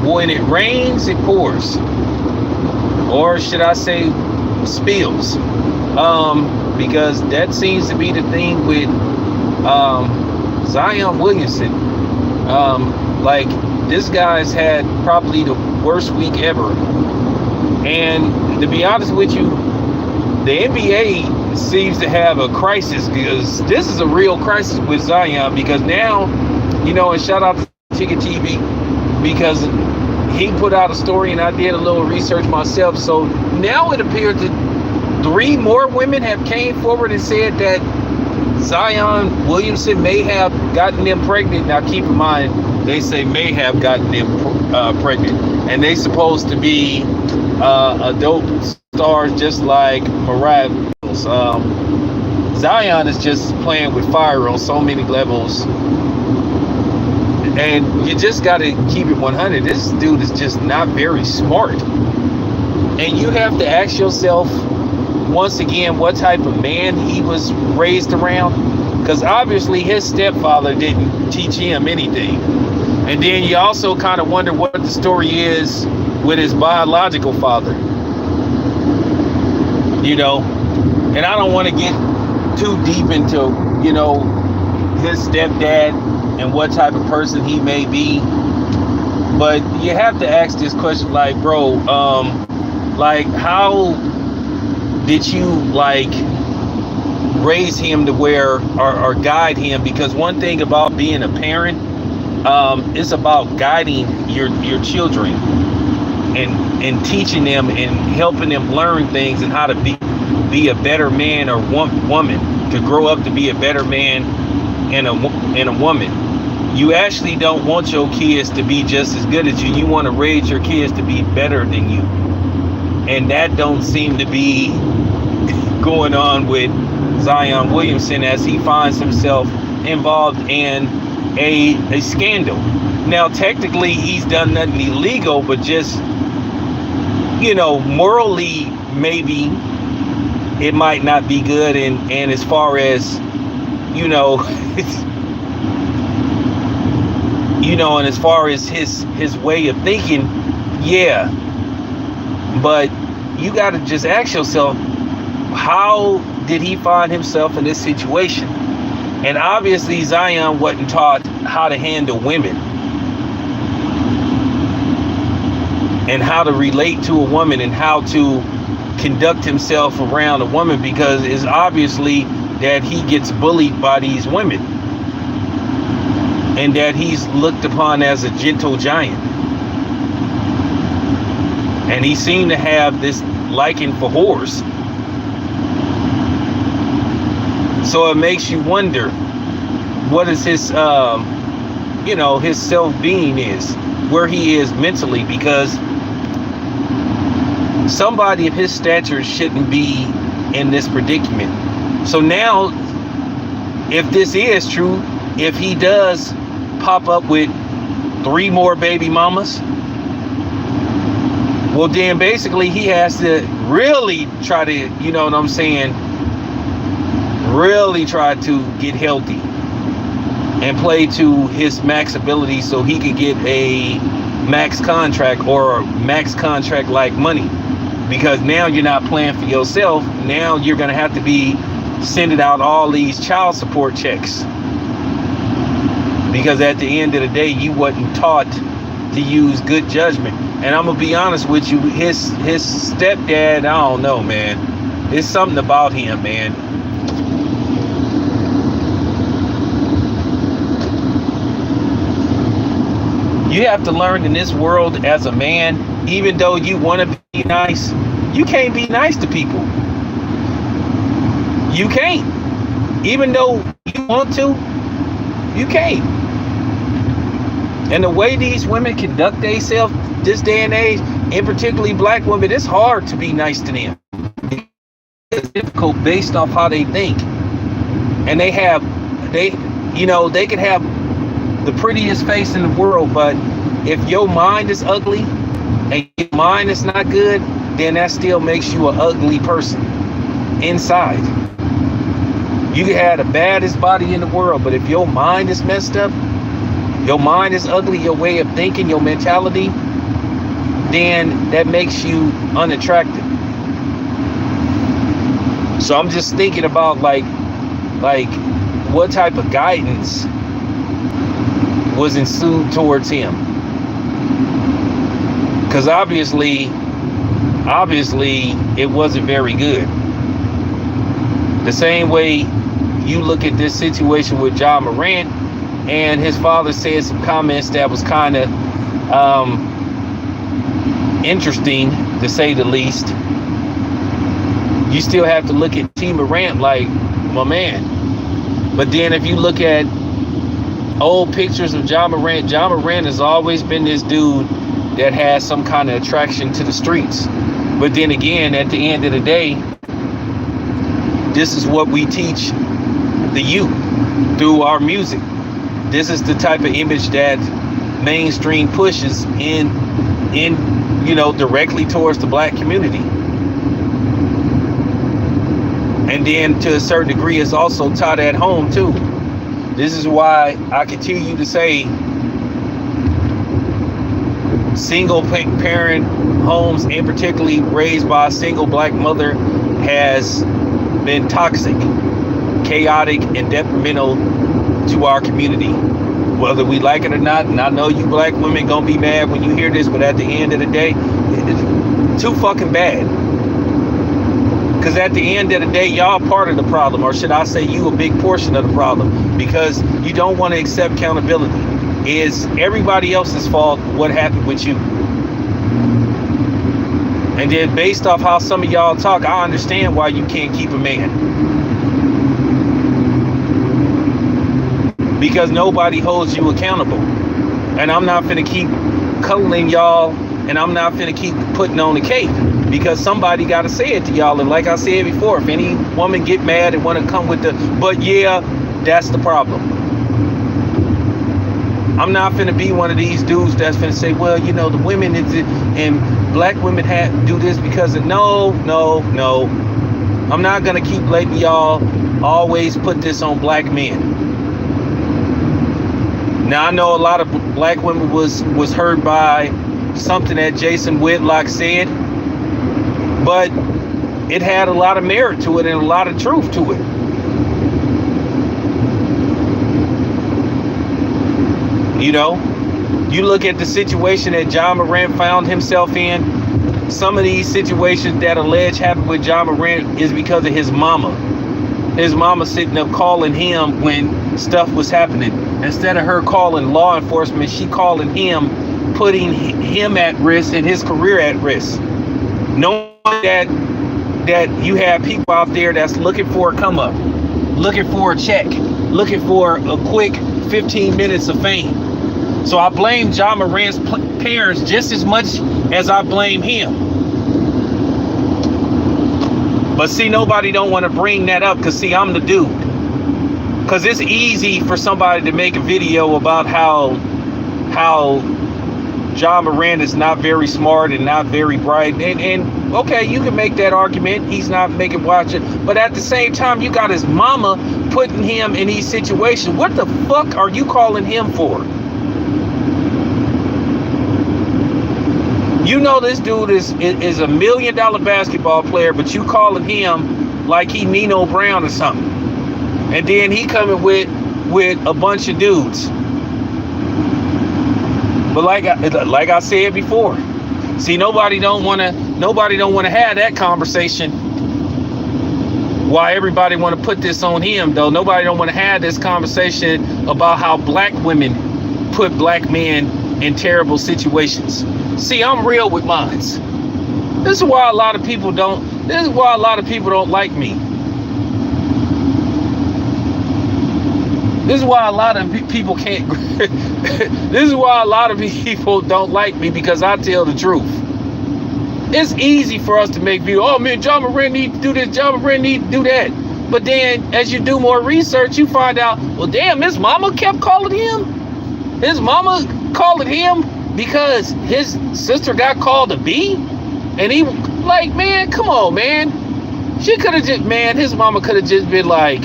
when it rains, it pours, or should I say, spills. Because that seems to be the thing with Zion Williamson. Like, this guy's had probably the worst week ever. And to be honest with you, the NBA seems to have a crisis, because this is a real crisis with Zion. Because now, and shout out to Ticket TV, because he put out a story and I did a little research myself. So now it appears that 3 more women have came forward and said that Zion Williamson may have gotten them pregnant. Now keep in mind, they say may have gotten them pregnant, and they supposed to be adult stars just like Mariah. Zion is just playing with fire on so many levels, and you just got to keep it 100. This dude is just not very smart, and you have to ask yourself once again what type of man he was raised around, because obviously his stepfather didn't teach him anything. And then you also kind of wonder what the story is with his biological father, and I don't want to get too deep into his stepdad and what type of person he may be, but you have to ask this question, like, bro, like, how did you raise him to where, or guide him? Because one thing about being a parent, it's about guiding your children and teaching them and helping them learn things and how to be a better man or woman, to grow up to be a better man and a woman. You actually don't want your kids to be just as good as you. You want to raise your kids to be better than you. And that don't seem to be going on with Zion Williamson, as he finds himself involved in a scandal. Now, technically, he's done nothing illegal, but just, morally, maybe it might not be good. And as far as, and as far as his way of thinking, yeah. But you got to just ask yourself, how did he find himself in this situation? And obviously Zion wasn't taught how to handle women and how to relate to a woman and how to conduct himself around a woman, because it's obviously that he gets bullied by these women and that he's looked upon as a gentle giant. And he seemed to have this liking for whores. So it makes you wonder what is his, his self-being is, where he is mentally, because somebody of his stature shouldn't be in this predicament. So now, if this is true, if he does pop up with 3 more baby mamas, well, then basically he has to really try to, really try to get healthy and play to his max ability, so he could get a max contract or max contract like money. Because now you're not playing for yourself. Now you're going to have to be sending out all these child support checks. Because at the end of the day, you wasn't taught to use good judgment. And I'm going to be honest with you, his stepdad, I don't know, man. It's something about him, man. You have to learn in this world as a man, even though you want to be nice, you can't be nice to people. You can't. Even though you want to, you can't. And the way these women conduct themselves this day and age, and particularly black women, it's hard to be nice to them. It's difficult based off how they think. And they could have the prettiest face in the world, but if your mind is ugly and your mind is not good, then that still makes you an ugly person inside. You can have the baddest body in the world, but if your mind is messed up, your mind is ugly, your way of thinking, your mentality, then that makes you unattractive. So I'm just thinking about like what type of guidance was ensued towards him, because obviously it wasn't very good. The same way you look at this situation with Ja Morant, and his father said some comments that was kind of interesting, to say the least. You still have to look at T. Morant like, my man. But then if you look at old pictures of Ja Morant has always been this dude that has some kind of attraction to the streets. But then again, at the end of the day, this is what we teach the youth through our music. This is the type of image that mainstream pushes in directly towards the black community. And then to a certain degree, it's also taught at home too. This is why I continue to say single parent homes, and particularly raised by a single black mother, has been toxic, chaotic, and detrimental to our community, whether we like it or not. And I know you black women gonna be mad when you hear this, but at the end of the day, it's too fucking bad. Because at the end of the day, y'all part of the problem, or should I say you a big portion of the problem, because you don't want to accept accountability. It's everybody else's fault what happened with you. And then based off how some of y'all talk, I understand why you can't keep a man. Because nobody holds you accountable. And I'm not finna keep cuddling y'all, and I'm not finna keep putting on the cape, because somebody got to say it to y'all. And like I said before, if any woman get mad and want to come with the, but yeah, that's the problem. I'm not finna be one of these dudes that's finna say, well, the women and black women do this because of, no. I'm not gonna keep letting y'all always put this on black men. Now, I know a lot of black women was hurt by something that Jason Whitlock said, but it had a lot of merit to it and a lot of truth to it. You look at the situation that Ja Morant found himself in. Some of these situations that allege happened with Ja Morant is because of his mama. His mama sitting up calling him when stuff was happening. Instead of her calling law enforcement, she calling him, putting him at risk and his career at risk. Knowing that you have people out there that's looking for a come up, looking for a check, looking for a quick 15 minutes of fame. So I blame Ja Morant's parents just as much as I blame him. But see, nobody don't want to bring that up, because see, I'm the dude. Because it's easy for somebody to make a video about how Ja Morant is not very smart and not very bright. And okay, you can make that argument. He's not making watch it. But at the same time, you got his mama putting him in these situations. What the fuck are you calling him for? This dude is $1 million basketball player, but you calling him like he Nino Brown or something. And then he coming with a bunch of dudes. But like I said before, see, nobody don't want to have that conversation. Why everybody want to put this on him, though? Nobody don't want to have this conversation about how black women put black men in terrible situations. See, I'm real with mines. This is why a lot of people don't like me. This is why a lot of people can't. This is why a lot of people don't like me, because I tell the truth. It's easy for us to make views. Oh man, Ja Morant need to do this, Ja Morant need to do that. But then as you do more research, you find out, well, damn, his mama kept calling him. His mama calling him because his sister got called a B. And he, like, man, come on, man. She could have just, man, his mama could have just been like,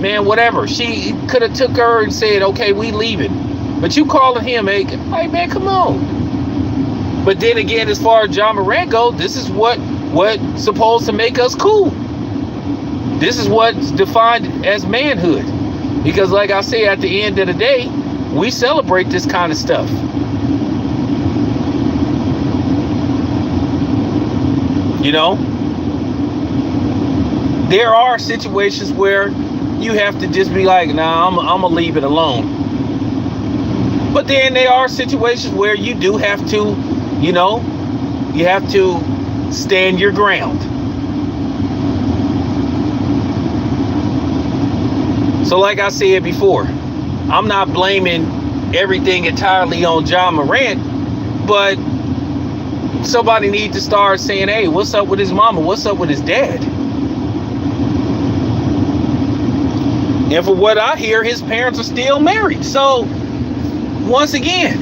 man, whatever. She could have took her and said, okay, we leaving. But you calling him, like, man, come on. But then again, as far as John Morant goes, this is what's supposed to make us cool. This is what's defined as manhood. Because like I say, at the end of the day, we celebrate this kind of stuff. You know? There are situations where you have to just be like, nah, I'm gonna leave it alone. But then there are situations where you do have to, you know, you have to stand your ground. So like I said before, I'm not blaming everything entirely on John Morant, but somebody needs to start saying, hey, what's up with his mama? What's up with his dad? And for what I hear, his parents are still married. So once again,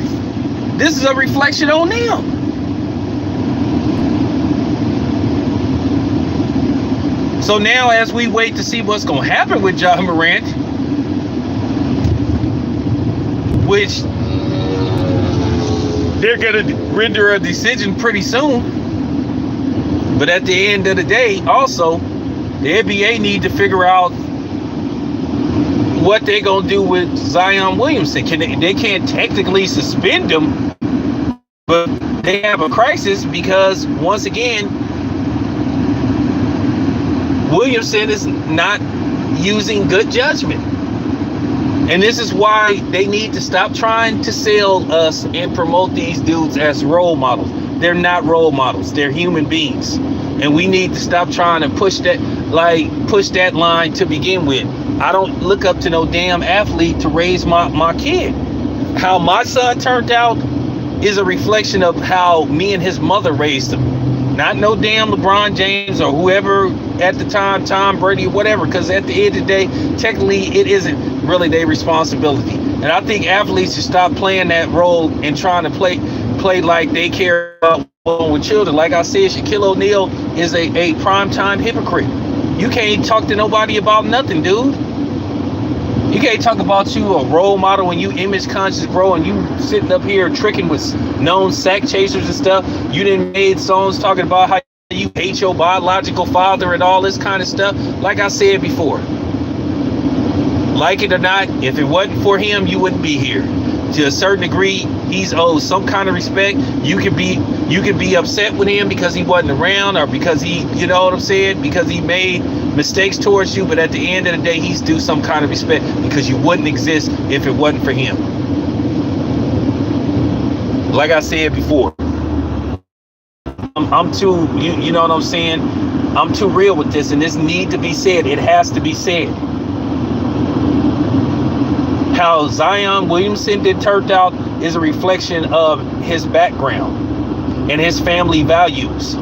this is a reflection on them. So now as we wait to see what's going to happen with John Morant, which they're going to render a decision pretty soon. But at the end of the day, also, the NBA need to figure out what they're going to do with Zion Williamson. They can't technically suspend him, but they have a crisis because, once again, Williamson is not using good judgment. And this is why they need to stop trying to sell us and promote these dudes as role models. They're not role models. They're human beings. And we need to stop trying to push that line to begin with. I don't look up to no damn athlete to raise my kid. How my son turned out is a reflection of how me and his mother raised him. Not no damn LeBron James or whoever at the time, Tom Brady or whatever, because at the end of the day, technically it isn't really their responsibility. And I think athletes should stop playing that role and trying to play like they care about with children. Like I said, Shaquille O'Neal is a primetime hypocrite. You can't talk to nobody about nothing, dude. You can't talk about you a role model and you image conscious, bro, and you sitting up here tricking with known sack chasers and stuff. You done made songs talking about how you hate your biological father and all this kind of stuff. Like I said before, like it or not, if it wasn't for him, you wouldn't be here. To a certain degree, he's owed some kind of respect. You could be upset with him because he wasn't around, or because he, you know what I'm saying, because he made mistakes towards you. But at the end of the day, he's due some kind of respect because you wouldn't exist if it wasn't for him. Like I said before, I'm too, you know what I'm saying? I'm too real with this, and this need to be said. It has to be said. How Zion Williamson did turned out is a reflection of his background and his family values,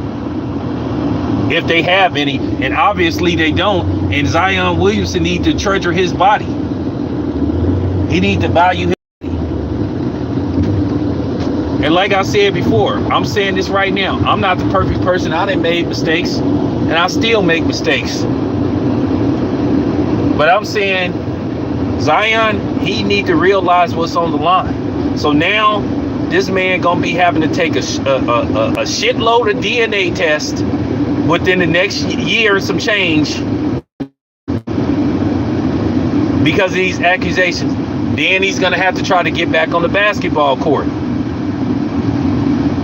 if they have any, and obviously they don't. And Zion Williamson needs to treasure his body. He needs to value his body. And like I said before, I'm saying this right now, I'm not the perfect person. I done made mistakes, and I still make mistakes. But I'm saying Zion, he need to realize what's on the line. So now this man gonna be having to take a shitload of DNA test within the next year and some change because of these accusations. Then he's gonna have to try to get back on the basketball court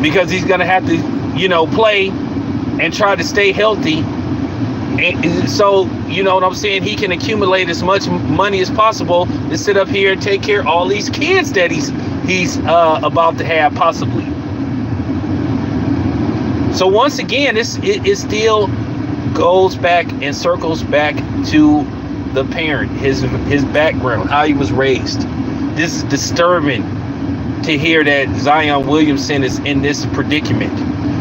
because he's gonna have to, you know, play and try to stay healthy. And so, you know what I'm saying, he can accumulate as much money as possible to sit up here and take care of all these kids that he's about to have, possibly. So once again, it still goes back and circles back to the parent, his background, how he was raised. This is disturbing to hear that Zion Williamson is in this predicament.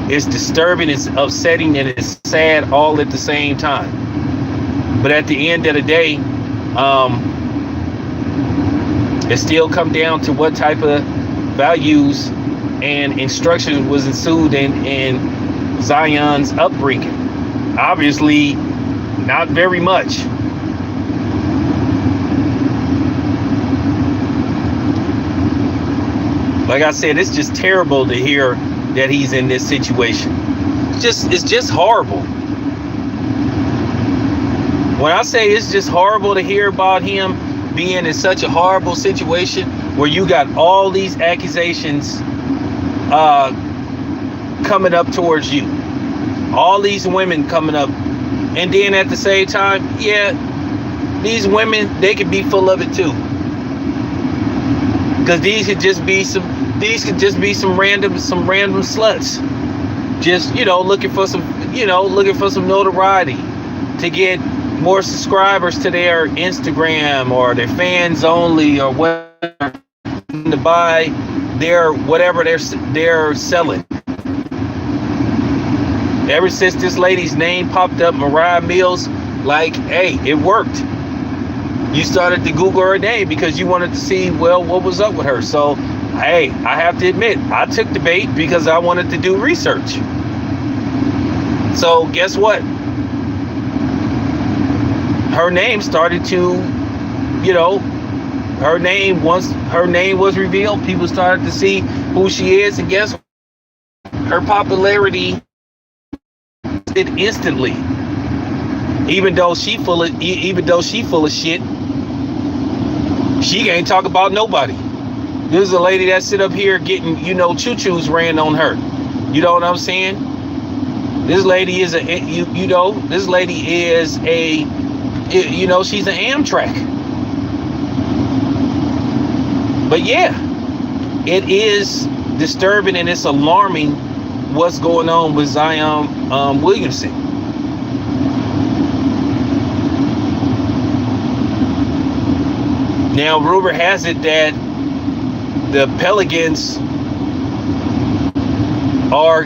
It's disturbing, it's upsetting, and it's sad all at the same time. But at the end of the day, it still comes down to what type of values and instruction was ensued in Zion's upbringing. Obviously, not very much. Like I said, it's just terrible to hear that he's in this situation. It's just horrible. When I say it's just horrible to hear about him being in such a horrible situation where you got all these accusations coming up towards you, all these women coming up, and then at the same time, yeah, these women, they could be full of it too, because these could just be some random sluts, just looking for some notoriety to get more subscribers to their Instagram or their fans only or whatever, to buy their whatever they're selling. Ever since this lady's name popped up, Mariah Mills, like, hey, it worked. You started to Google her name because you wanted to see, well, what was up with her. So, hey, I have to admit, I took the bait because I wanted to do research. So guess what? Her name started to, once her name was revealed, people started to see who she is, and guess what? Her popularity did instantly. Even though she full of shit, she can't talk about nobody. This is a lady that sit up here getting, choo-choos ran on her. You know what I'm saying? This lady is she's an Amtrak. But yeah, it is disturbing and it's alarming what's going on with Zion Williamson. Now, rumor has it that the Pelicans are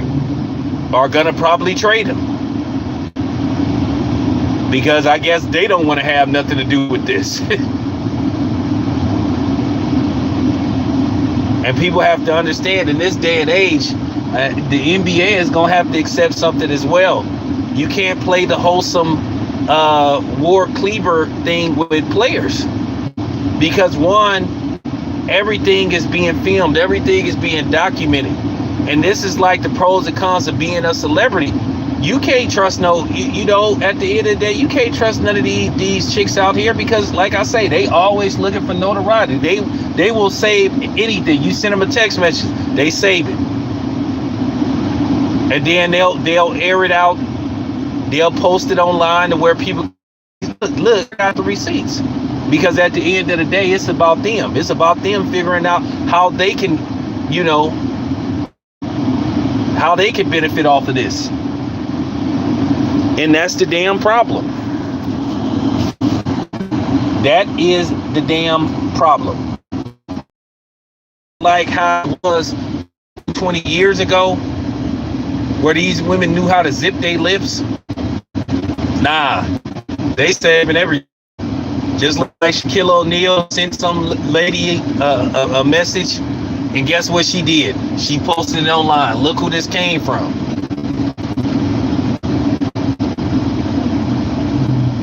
gonna probably trade him, because I guess they don't want to have nothing to do with this. And people have to understand, in this day and age, the NBA is gonna have to accept something as well. You can't play the wholesome Ward Cleaver thing with players, because one, everything is being filmed, everything is being documented. And this is like the pros and cons of being a celebrity. You can't trust at the end of the day, you can't trust none of these chicks out here, because like I say, they always looking for notoriety. They will save anything. You send them a text message, they save it. And then they'll air it out. They'll post it online to where people look at the receipts. Because at the end of the day, it's about them. It's about them figuring out how they can, how they can benefit off of this. And that's the damn problem. That is the damn problem. Like how it was 20 years ago, where these women knew how to zip their lips. Nah, they saving everything. Just like Shaquille O'Neal sent some lady a message, and guess what she did? She posted it online. Look who this came from.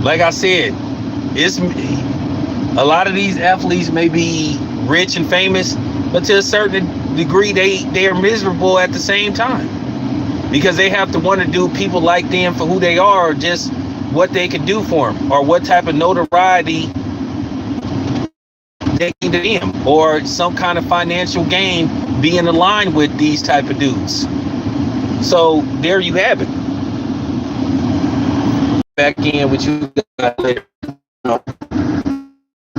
Like I said, it's a lot of these athletes may be rich and famous, but to a certain degree, they are miserable at the same time, because they have to want to do people like them for who they are, or just what they can do for them, or what type of notoriety they need to them, or some kind of financial gain being aligned with these type of dudes. So there you have it. Back in with you guys later.